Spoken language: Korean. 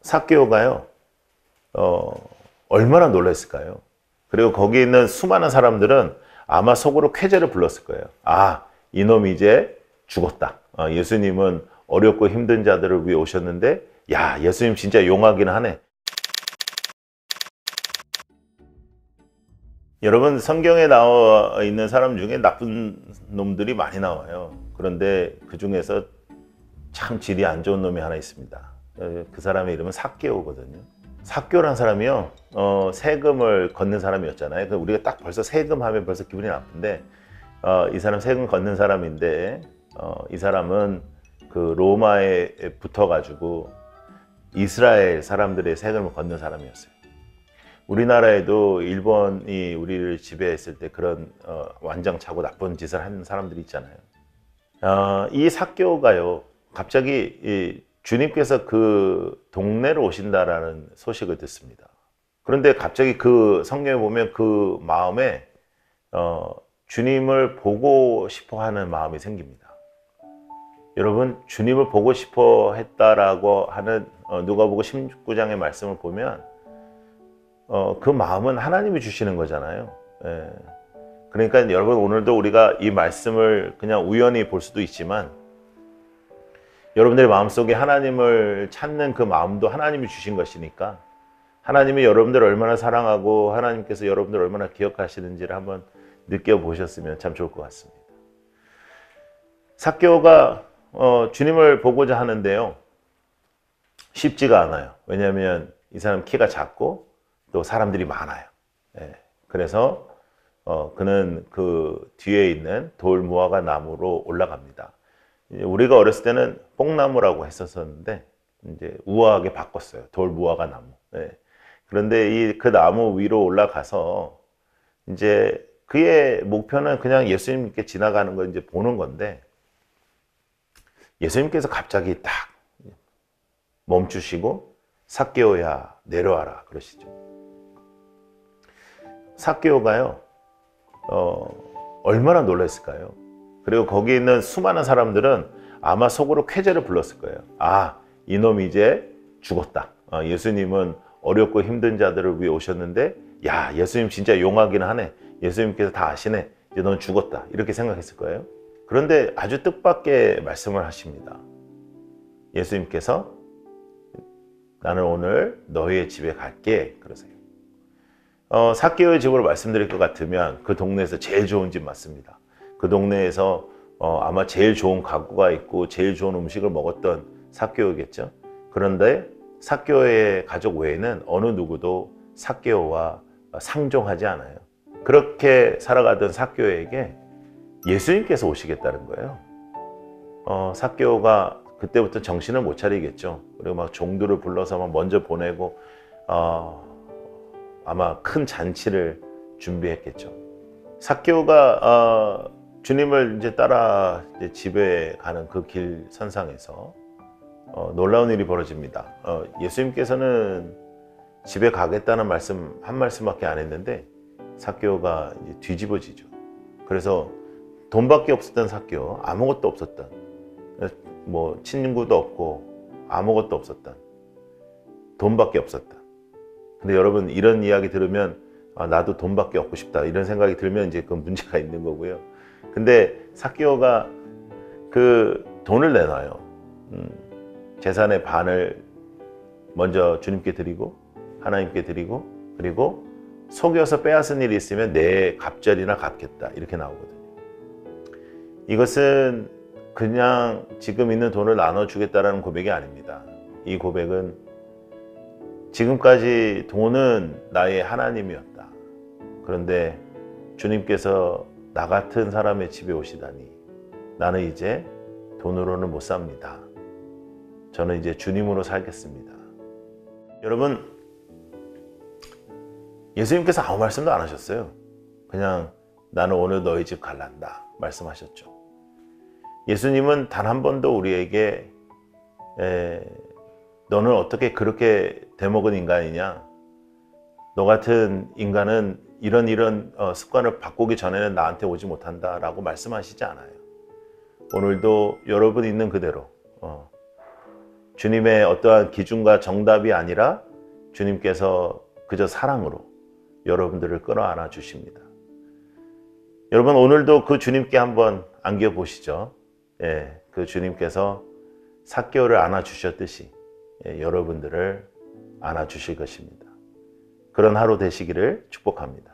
삭개오가요, 얼마나 놀랐을까요? 그리고 거기 있는 수많은 사람들은 아마 속으로 쾌재를 불렀을 거예요. 아, 이놈이 이제 죽었다. 예수님은 어렵고 힘든 자들을 위해 오셨는데, 야, 예수님 진짜 용하긴 하네. 여러분, 성경에 나와 있는 사람 중에 나쁜 놈들이 많이 나와요. 그런데 그 중에서 참 질이 안 좋은 놈이 하나 있습니다. 그 사람의 이름은 삭개오거든요. 삭개오란 사람이요, 세금을 걷는 사람이었잖아요. 우리가 딱 벌써 세금 하면 벌써 기분이 나쁜데, 이 사람 세금 걷는 사람인데, 이 사람은 그 로마에 붙어가지고 이스라엘 사람들의 세금을 걷는 사람이었어요. 우리나라에도 일본이 우리를 지배했을 때 그런 완장차고 나쁜 짓을 하는 사람들이 있잖아요. 이 삭개오가요, 갑자기 주님께서 그 동네로 오신다라는 소식을 듣습니다. 그런데 갑자기 그 성경에 보면 그 마음에 주님을 보고 싶어 하는 마음이 생깁니다. 여러분, 주님을 보고 싶어 했다라고 하는 누가복음 19장의 말씀을 보면 그 마음은 하나님이 주시는 거잖아요. 예. 그러니까 여러분, 오늘도 우리가 이 말씀을 그냥 우연히 볼 수도 있지만 여러분들의 마음속에 하나님을 찾는 그 마음도 하나님이 주신 것이니까 하나님이 여러분들을 얼마나 사랑하고 하나님께서 여러분들을 얼마나 기억하시는지를 한번 느껴보셨으면 참 좋을 것 같습니다. 삭개오가 주님을 보고자 하는데요, 쉽지가 않아요. 왜냐하면 이 사람 키가 작고 또 사람들이 많아요. 예. 그래서 그는 그 뒤에 있는 돌 무화과 나무로 올라갑니다. 우리가 어렸을 때는 뽕나무라고 했었는데 이제 우아하게 바꿨어요. 돌 무화과 나무. 예. 그런데 그 나무 위로 올라가서 이제 그의 목표는 그냥 예수님께 지나가는 걸 이제 보는 건데, 예수님께서 갑자기 딱 멈추시고 삭개오야 내려와라 그러시죠. 삭개오가요, 얼마나 놀랐을까요? 그리고 거기 있는 수많은 사람들은 아마 속으로 쾌재를 불렀을 거예요. 아, 이놈이 이제 죽었다. 예수님은 어렵고 힘든 자들을 위해 오셨는데, 야, 예수님 진짜 용하긴 하네. 예수님께서 다 아시네. 이제 넌 죽었다. 이렇게 생각했을 거예요. 그런데 아주 뜻밖의 말씀을 하십니다. 예수님께서 나는 오늘 너희의 집에 갈게 그러세요. 삭개오의 집으로 말씀드릴 것 같으면 그 동네에서 제일 좋은 집 맞습니다. 그 동네에서 아마 제일 좋은 가구가 있고 제일 좋은 음식을 먹었던 삭개오겠죠. 그런데 삭개오의 가족 외에는 어느 누구도 삭개오와 상종하지 않아요. 그렇게 살아가던 삭개오에게 예수님께서 오시겠다는 거예요. 삭개오가 그때부터 정신을 못 차리겠죠. 그리고 막 종들을 불러서 막 먼저 보내고 아마 큰 잔치를 준비했겠죠. 삭개오가 주님을 이제 따라 이제 집에 가는 그 길 선상에서 놀라운 일이 벌어집니다. 예수님께서는 집에 가겠다는 말씀 한 말씀밖에 안 했는데 삭개오가 이제 뒤집어지죠. 그래서 돈밖에 없었던 삭개오, 아무것도 없었던, 뭐 친구도 없고 아무것도 없었던, 돈밖에 없었던. 근데 여러분, 이런 이야기 들으면 나도 돈밖에 얻고 싶다 이런 생각이 들면 이제 그건 문제가 있는 거고요. 근데 삭개오가 그 돈을 내놔요. 재산의 반을 먼저 주님께 드리고 하나님께 드리고, 그리고 속여서 빼앗은 일이 있으면 내 갑절이나 갚겠다 이렇게 나오거든요. 이것은 그냥 지금 있는 돈을 나눠주겠다라는 고백이 아닙니다. 이 고백은 지금까지 돈은 나의 하나님이었다. 그런데 주님께서 나 같은 사람의 집에 오시다니 나는 이제 돈으로는 못 삽니다. 저는 이제 주님으로 살겠습니다. 여러분, 예수님께서 아무 말씀도 안 하셨어요. 그냥 나는 오늘 너희 집 갈란다 말씀하셨죠. 예수님은 단 한 번도 우리에게 너는 어떻게 그렇게 대먹은 인간이냐, 너 같은 인간은 이런 습관을 바꾸기 전에는 나한테 오지 못한다 라고 말씀하시지 않아요. 오늘도 여러분 있는 그대로 주님의 어떠한 기준과 정답이 아니라 주님께서 그저 사랑으로 여러분들을 끌어안아 주십니다. 여러분, 오늘도 그 주님께 한번 안겨보시죠. 예, 그 주님께서 삭개오를 안아주셨듯이 여러분들을 안아주실 것입니다. 그런 하루 되시기를 축복합니다.